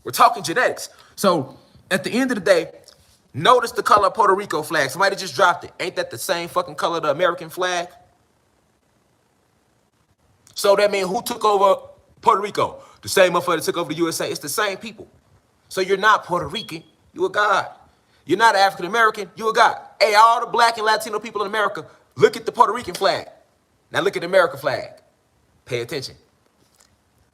We're talking genetics. So at the end of the day, notice the color of Puerto Rico flag. Somebody just dropped it. Ain't that the same fucking color of the American flag? So that means who took over Puerto Rico? The same motherfucker that took over the USA. It's the same people. So you're not Puerto Rican, you a God. You're not African American, you a God. Hey, all the black and Latino people in America, look at the Puerto Rican flag. Now look at the American flag. Pay attention.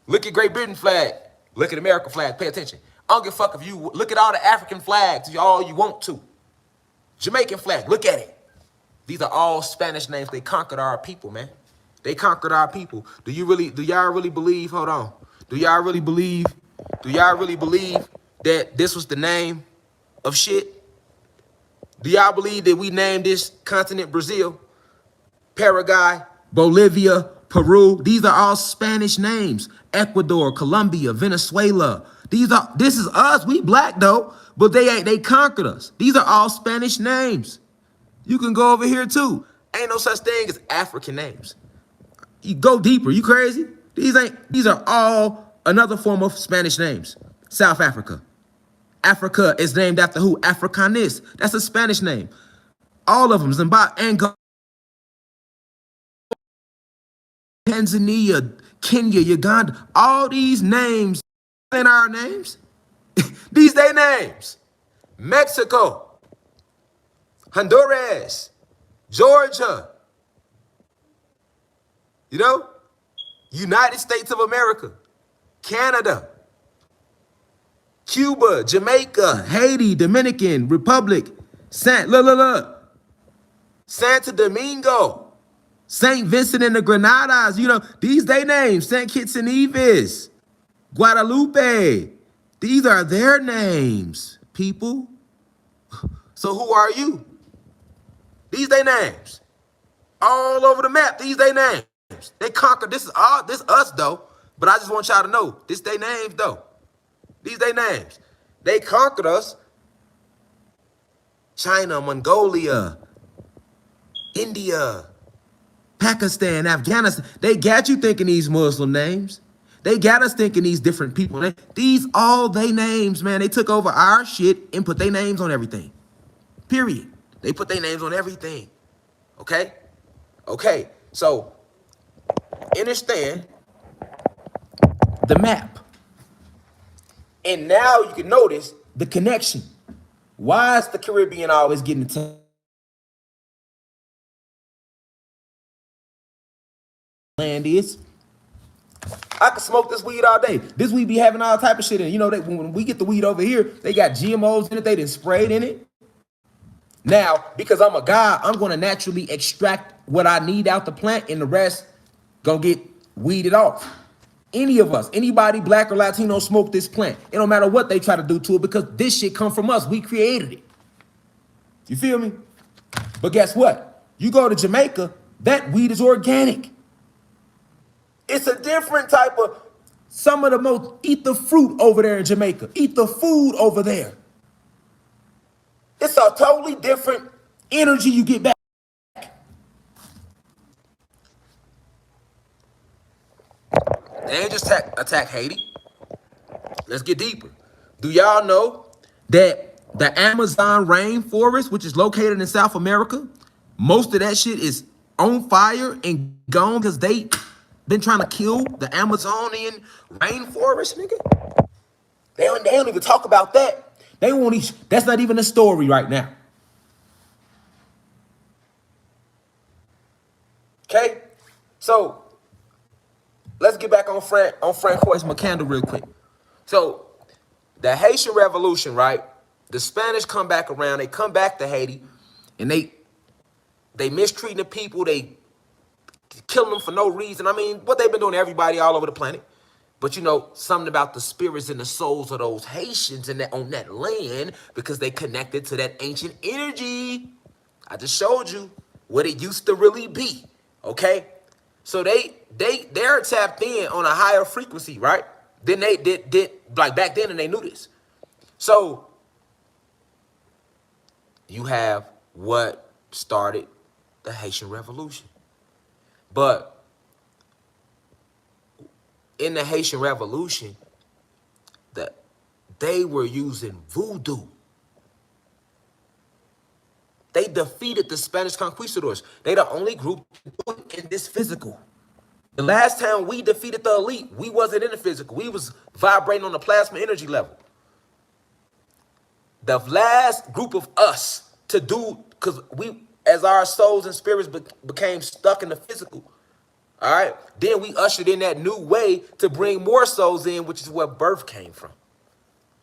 Look at Great Britain flag. Look at the American flag. Pay attention. I don't give a fuck if you look at all the African flags, all you want to. Jamaican flag, look at it. These are all Spanish names. They conquered our people, man. They conquered our people. Do y'all really believe, hold on. Do y'all really believe that this was the name of shit? Do y'all believe that we named this continent Brazil, Paraguay, Bolivia, Peru? These are all Spanish names. Ecuador, Colombia, Venezuela. This is us. We black though, but they conquered us. These are all Spanish names. You can go over here too. Ain't no such thing as African names. You go deeper. You crazy? These are all another form of Spanish names. South Africa. Africa is named after who? Africanist. That's a Spanish name. All of them. Zimbabwe, Angola, Tanzania, Kenya, Uganda. All these names ain't our names. These they names. Mexico, Honduras, Georgia. You know? United States of America, Canada, Cuba, Jamaica, Haiti, Dominican Republic, Santo Domingo, St. Vincent and the Grenadines. You know, these they names. St. Kitts and Nevis, Guadalupe. These are their names, people. So who are you? These they names. All over the map, these they names. They conquered. This us though. But I just want y'all to know, this they names though. These they names. They conquered us. China, Mongolia, India, Pakistan, Afghanistan. They got you thinking these Muslim names. They got us thinking these different people. These all they names, man. They took over our shit and put their names on everything. Period. They put their names on everything. Okay? Okay. So understand the map. And now you can notice the connection. Why is the Caribbean always getting the land is? I could smoke this weed all day. This weed be having all type of shit in it. You know, when we get the weed over here, they got GMOs in it. They done sprayed in it. Now, because I'm a guy, I'm going to naturally extract what I need out the plant, and the rest gonna get weeded off. Any of us, anybody black or Latino smoke this plant. It don't matter what they try to do to it, because this shit come from us. We created it. You feel me? But guess what? You go to Jamaica, that weed is organic. It's a different type of, some of the most, eat the fruit over there in Jamaica. Eat the food over there. It's a totally different energy you get back. They ain't just attack Haiti. Let's get deeper. Do y'all know that the Amazon rainforest, which is located in South America, most of that shit is on fire and gone because they been trying to kill the Amazonian rainforest, nigga? They don't even talk about that. They won't even, that's not even a story right now. Okay? So let's get back on Francois Macandal real quick. So the Haitian Revolution, right? The Spanish come back around. They come back to Haiti, and they mistreating the people. They killing them for no reason. I mean, what they've been doing to everybody all over the planet. But you know, something about the spirits and the souls of those Haitians on that land, because they connected to that ancient energy. I just showed you what it used to really be. Okay? So they're tapped in on a higher frequency, right? Then they did like back then, and they knew this. So you have what started the Haitian Revolution. But in the Haitian Revolution, they were using voodoo. They defeated the Spanish conquistadors. They the only group to do it in this physical. The last time we defeated the elite, we wasn't in the physical. We was vibrating on the plasma energy level. The last group of us to do, because we, as our souls and spirits became stuck in the physical, all right, then we ushered in that new way to bring more souls in, which is where birth came from.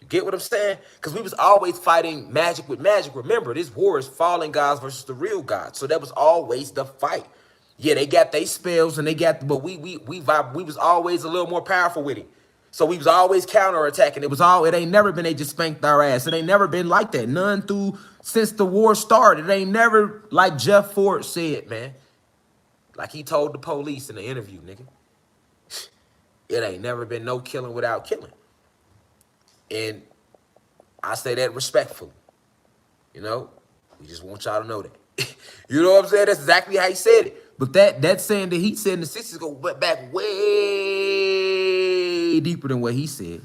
You get what I'm saying? Because we was always fighting magic with magic. Remember, this war is fallen gods versus the real gods. So that was always the fight. Yeah, they got their spells and they got, but we was always a little more powerful with it. So we was always counterattacking. It ain't never been they just spanked our ass. It ain't never been like that. None since the war started. It ain't never like Jeff Ford said, man. Like he told the police in the interview, nigga. It ain't never been no killing without killing. And I say that respectfully. You know, we just want y'all to know that. You know what I'm saying? That's exactly how he said it. But that saying that he said in the 60s go back way deeper than what he said. You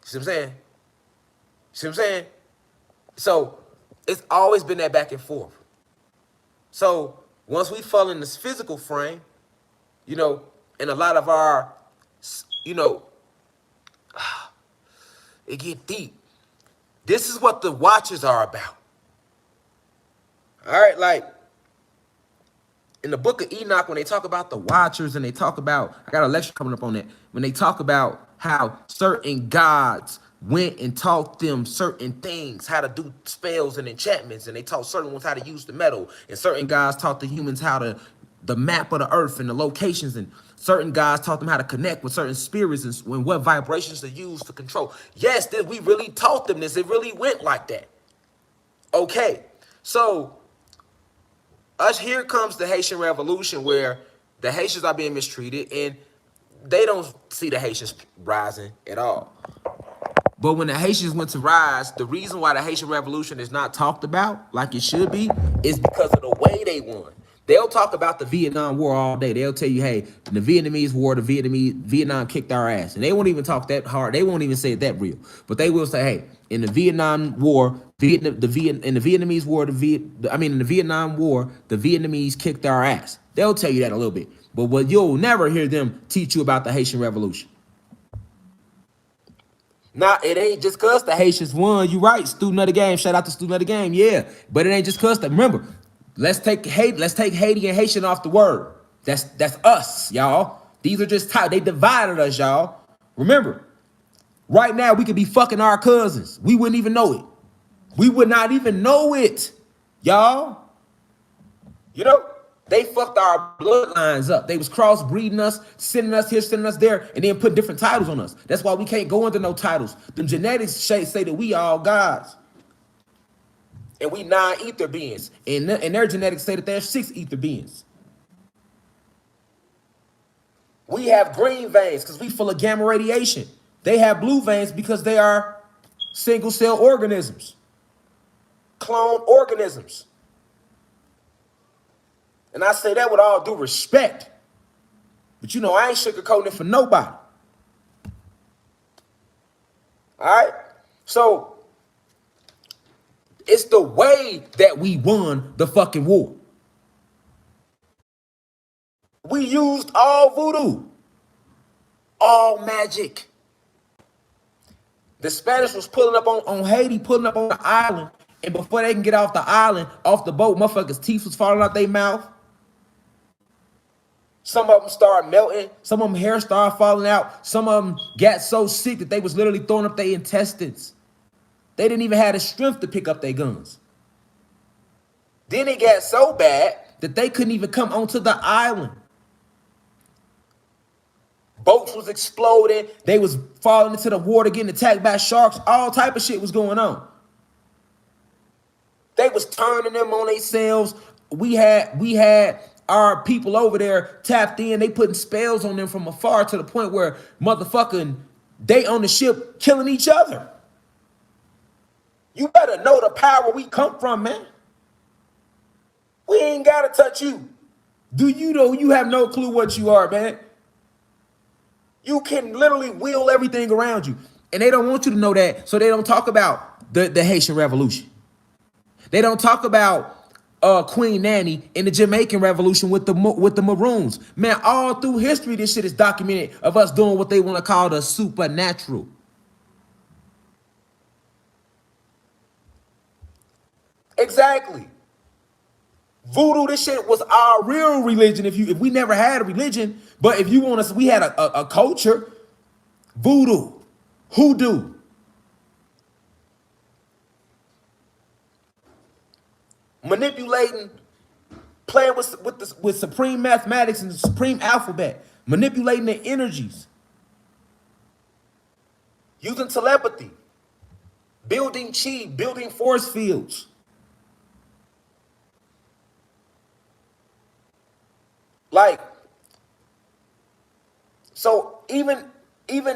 see what I'm saying? See what I'm saying? So it's always been that back and forth. So once we fall in this physical frame, you know, and a lot of our, you know, it get deep. This is what the watchers are about. All right, like in the book of Enoch, when they talk about the watchers and they talk about, I got a lecture coming up on that, when they talk about how certain gods went and taught them certain things, how to do spells and enchantments, and they taught certain ones how to use the metal, and certain gods taught the humans how to, the map of the earth and the locations, and certain gods taught them how to connect with certain spirits and what vibrations to use to control. Yes, we really taught them this. It really went like that. Okay, so here comes the Haitian Revolution, where the Haitians are being mistreated, and they don't see the Haitians rising at all. But when the Haitians went to rise, the reason why the Haitian Revolution is not talked about like it should be is because of the way they won. They'll talk about the Vietnam War all day. They'll tell you, hey, in the Vietnamese War, Vietnam kicked our ass. And they won't even talk that hard. They won't even say it that real. But they will say, hey, in the Vietnam War, in the Vietnamese War, in the Vietnam War, the Vietnamese kicked our ass. They'll tell you that a little bit. But what you'll never hear them teach you about the Haitian Revolution. Now, it ain't just because the Haitians won. You right, student of the game. Shout out to student of the game. Yeah, but it ain't just because. Remember, let's take Haiti and Haitian off the word. That's us, y'all. These are just they divided us, y'all. Remember, right now we could be fucking our cousins. We wouldn't even know it. We would not even know it, y'all. You know, they fucked our bloodlines up. They was crossbreeding us, sending us here, sending us there, and then putting different titles on us. That's why we can't go into no titles. Them genetics say that we all gods. And we 9 ether beings. And their genetics say that they're 6 ether beings. We have green veins because we full of gamma radiation. They have blue veins because they are single cell organisms. Clone organisms. And I say that with all due respect. But you know, I ain't sugarcoating it for nobody. All right? So, it's the way that we won the fucking war. We used all voodoo. All magic. The Spanish was pulling up on Haiti, pulling up on the island. And before they can get off the island, off the boat, motherfuckers' teeth was falling out their mouth. Some of them started melting. Some of them hair started falling out. Some of them got so sick that they was literally throwing up their intestines. They didn't even have the strength to pick up their guns. Then it got so bad that they couldn't even come onto the island. Boats was exploding. They was falling into the water, getting attacked by sharks. All type of shit was going on. They was turning them on themselves. We had our people over there tapped in. They putting spells on them from afar to the point where motherfucking they on the ship killing each other. You better know the power we come from, man. We ain't gotta touch you. Do you know you have no clue what you are, man? You can literally wheel everything around you. And they don't want you to know that, so they don't talk about the Haitian Revolution. They don't talk about Queen Nanny and the Jamaican Revolution with the Maroons. Man, all through history, this shit is documented of us doing what they want to call the supernatural. Exactly. Voodoo, this shit was our real religion. If we never had a religion, but if you want us, we had a culture. Voodoo, hoodoo. Manipulating, playing with supreme mathematics and the supreme alphabet, manipulating the energies, using telepathy, building chi, building force fields. Like, so even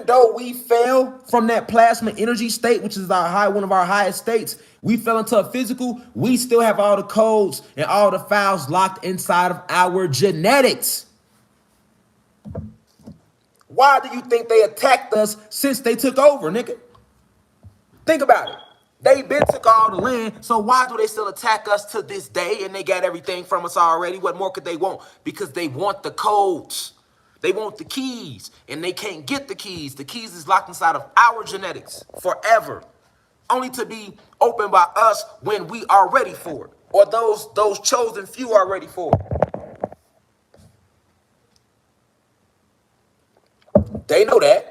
though we fell from that plasma energy state, which is one of our highest states, we fell into a physical, we still have all the codes and all the files locked inside of our genetics. Why do you think they attacked us since they took over, nigga? Think about it. They been took all the land, so why do they still attack us to this day? And they got everything from us already. What more could they want? Because they want the codes. They want the keys, and they can't get the keys. The keys is locked inside of our genetics forever, only to be opened by us when we are ready for it, or those chosen few are ready for it. They know that.